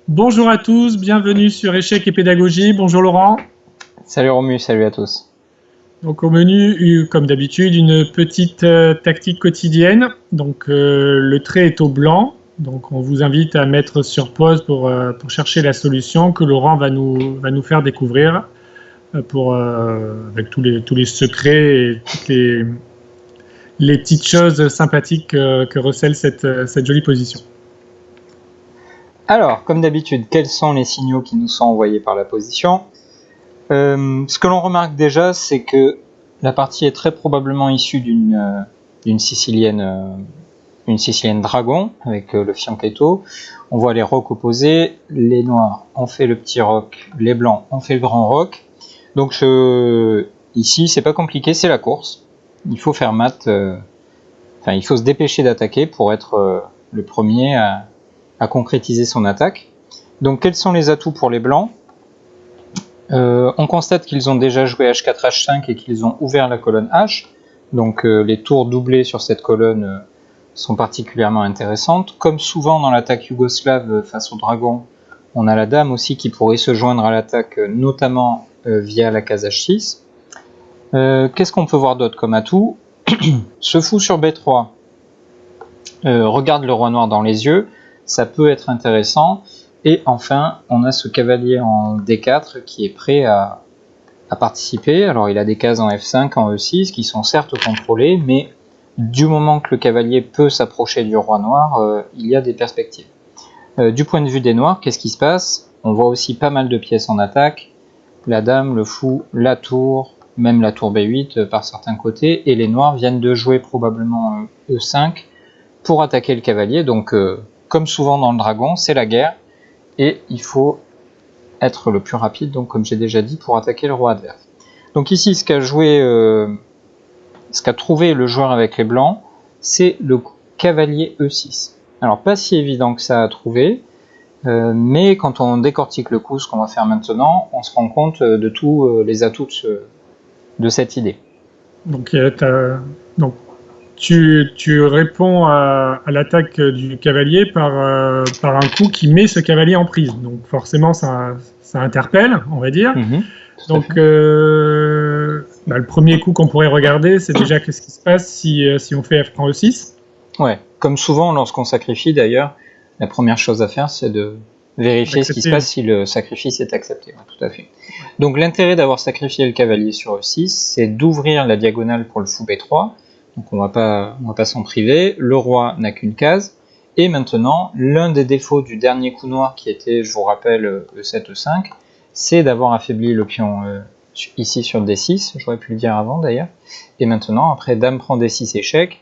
Bonjour à tous, bienvenue sur Échecs et Pédagogie. Bonjour Laurent. Salut Romu, salut à tous. Donc au menu, comme d'habitude, une petite tactique quotidienne. Donc le trait est au blanc. Donc on vous invite à mettre sur pause pour chercher la solution que Laurent va nous faire découvrir avec tous les secrets et toutes les petites choses sympathiques que recèle cette jolie position. Alors, comme d'habitude, quels sont les signaux qui nous sont envoyés par la position ? Ce que l'on remarque déjà, c'est que la partie est très probablement issue d'une sicilienne dragon avec le fianchetto. On voit les rocs opposés, les noirs ont fait le petit roc, les blancs ont fait le grand roc. Donc ici, c'est pas compliqué, c'est la course. Il faut faire mat, il faut se dépêcher d'attaquer pour être le premier à concrétiser son attaque. Donc quels sont les atouts pour les blancs ? On constate qu'ils ont déjà joué H4, H5 et qu'ils ont ouvert la colonne H. Donc les tours doublés sur cette colonne sont particulièrement intéressantes. Comme souvent dans l'attaque yougoslave face au dragon, on a la dame aussi qui pourrait se joindre à l'attaque, notamment via la case H6. Qu'est-ce qu'on peut voir d'autre comme atout ? Ce fou sur B3 regarde le roi noir dans les yeux, ça peut être intéressant. Et enfin, on a ce cavalier en D4 qui est prêt à participer. Alors il a des cases en F5, en E6 qui sont certes contrôlées, mais du moment que le cavalier peut s'approcher du roi noir, il y a des perspectives. Du point de vue des noirs, qu'est-ce qui se passe ? On voit aussi pas mal de pièces en attaque. La dame, le fou, la tour, même la tour B8 par certains côtés. Et les noirs viennent de jouer probablement E5 pour attaquer le cavalier. Donc comme souvent dans le dragon, c'est la guerre. Et il faut être le plus rapide, donc comme j'ai déjà dit, pour attaquer le roi adverse. Donc ici, ce qu'a trouvé le joueur avec les blancs, c'est le cavalier E6. Alors pas si évident que ça à trouver, mais quand on décortique le coup, ce qu'on va faire maintenant, on se rend compte de tous les atouts de cette idée. Donc tu réponds à l'attaque du cavalier par un coup qui met ce cavalier en prise. Donc forcément, ça interpelle, on va dire. Donc le premier coup qu'on pourrait regarder, c'est déjà qu'est-ce qui se passe si on fait F prend E6. Ouais, comme souvent lorsqu'on sacrifie d'ailleurs, la première chose à faire, c'est de vérifier ce qui se passe si le sacrifice est accepté. Ouais, tout à fait. Donc l'intérêt d'avoir sacrifié le cavalier sur E6, c'est d'ouvrir la diagonale pour le fou B3. Donc on va pas s'en priver. Le roi n'a qu'une case. Et maintenant, l'un des défauts du dernier coup noir qui était, je vous rappelle, E7, E5, c'est d'avoir affaibli le pion ici sur D6. J'aurais pu le dire avant d'ailleurs. Et maintenant, après dame prend D6 échec,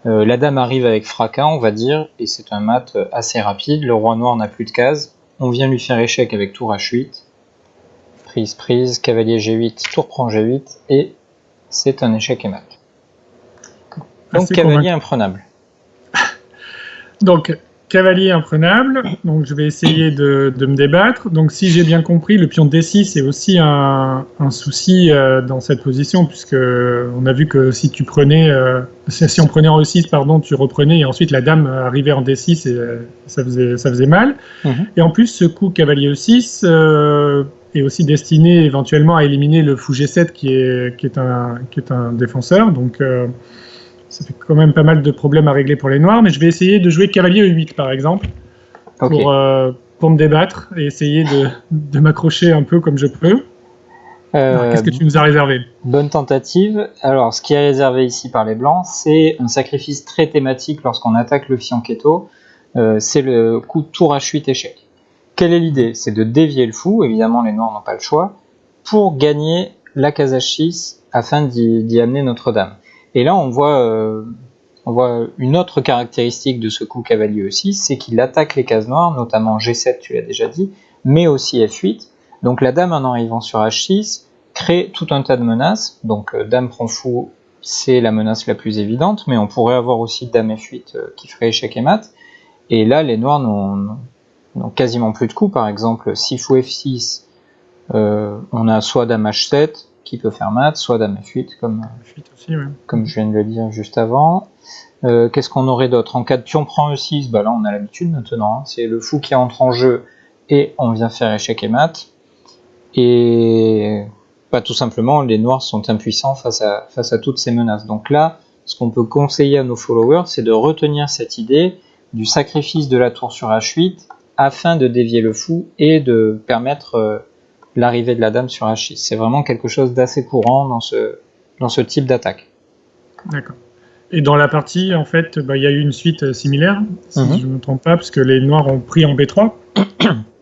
la dame arrive avec fracas, on va dire, et c'est un mat assez rapide. Le roi noir n'a plus de cases. On vient lui faire échec avec tour H8. Prise, cavalier G8, tour prend G8, et c'est un échec et mat. Donc cavalier imprenable. Donc cavalier imprenable, donc je vais essayer de me débattre. Donc si j'ai bien compris, le pion D6 est aussi un souci dans cette position, puisque on a vu que si on prenait en E6, pardon, tu reprenais, et ensuite la dame arrivait en D6 et ça faisait mal. Et en plus, ce coup cavalier E6 est aussi destiné éventuellement à éliminer le fou G7 qui est un défenseur, donc ça fait quand même pas mal de problèmes à régler pour les noirs, mais je vais essayer de jouer cavalier E8 par exemple, pour me débattre et essayer de m'accrocher un peu comme je peux. Alors, qu'est-ce que tu nous as réservé ? Bonne tentative. Alors, ce qui est réservé ici par les blancs, c'est un sacrifice très thématique lorsqu'on attaque le fianchetto. C'est le coup tour H8 échec. Quelle est l'idée ? C'est de dévier le fou, évidemment les noirs n'ont pas le choix, pour gagner la case H6 afin d'y amener notre dame. Et là, on voit une autre caractéristique de ce coup cavalier E6, c'est qu'il attaque les cases noires, notamment G7, tu l'as déjà dit, mais aussi F8. Donc la dame, en arrivant sur H6, crée tout un tas de menaces. Donc dame prend fou, c'est la menace la plus évidente, mais on pourrait avoir aussi dame F8 qui ferait échec et mat. Et là, les noirs n'ont quasiment plus de coups. Par exemple, si fou F6, on a soit dame H7, qui peut faire mat, soit dame F8, comme je viens de le dire juste avant. Qu'est-ce qu'on aurait d'autre ? En cas de pion prend E6, là on a l'habitude maintenant, c'est le fou qui entre en jeu, et on vient faire échec et mat. Et tout simplement, les noirs sont impuissants face à toutes ces menaces. Donc là, ce qu'on peut conseiller à nos followers, c'est de retenir cette idée du sacrifice de la tour sur H8 afin de dévier le fou et de permettre l'arrivée de la dame sur H6. C'est vraiment quelque chose d'assez courant dans ce type d'attaque. D'accord. Et dans la partie, en fait, il y a eu une suite similaire, si je ne me trompe pas, parce que les noirs ont pris en B3.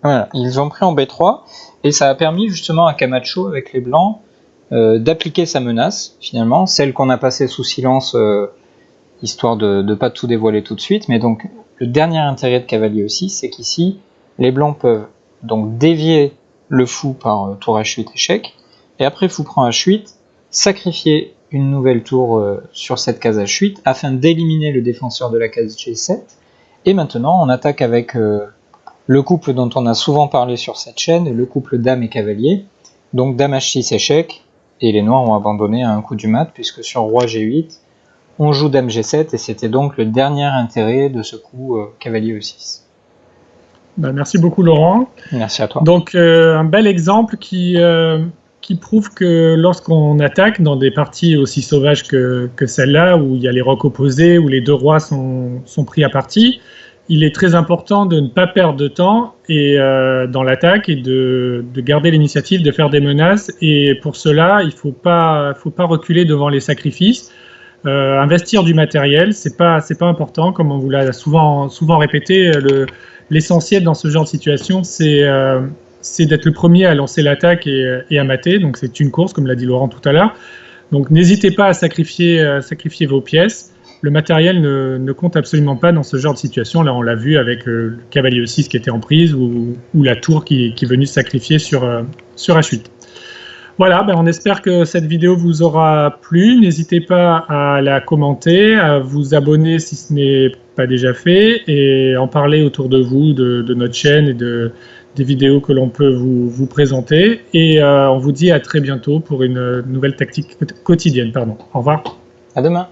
Voilà, ils ont pris en B3, et ça a permis justement à Camacho, avec les blancs, d'appliquer sa menace, finalement, celle qu'on a passée sous silence, histoire de ne pas tout dévoiler tout de suite. Mais donc, le dernier intérêt de cavalier aussi, c'est qu'ici, les blancs peuvent donc dévier le fou par tour H8 échec, et après fou prend H8, sacrifier une nouvelle tour sur cette case H8 afin d'éliminer le défenseur de la case G7. Et maintenant, on attaque avec le couple dont on a souvent parlé sur cette chaîne, le couple dame et cavalier. Donc dame H6 échec, et les noirs ont abandonné à un coup du mat, puisque sur roi G8, on joue dame G7, et c'était donc le dernier intérêt de ce coup cavalier E6. Merci beaucoup Laurent. Merci à toi. Donc un bel exemple qui prouve que lorsqu'on attaque dans des parties aussi sauvages que celle-là, où il y a les rocs opposés, où les deux rois sont pris à partie, il est très important de ne pas perdre de temps dans l'attaque et de garder l'initiative, de faire des menaces. Et pour cela, il ne faut pas reculer devant les sacrifices. Investir du matériel, c'est pas important, comme on vous l'a souvent répété. L'essentiel dans ce genre de situation, c'est d'être le premier à lancer l'attaque et à mater. Donc c'est une course, comme l'a dit Laurent tout à l'heure. Donc n'hésitez pas à sacrifier vos pièces. Le matériel ne compte absolument pas dans ce genre de situation. Là, on l'a vu avec le cavalier E6 qui était en prise ou la tour qui est venue se sacrifier sur H8. Voilà, on espère que cette vidéo vous aura plu. N'hésitez pas à la commenter, à vous abonner si ce n'est pas déjà fait, et en parler autour de vous, de notre chaîne et des vidéos que l'on peut vous présenter. Et on vous dit à très bientôt pour une nouvelle tactique quotidienne. Au revoir. À demain.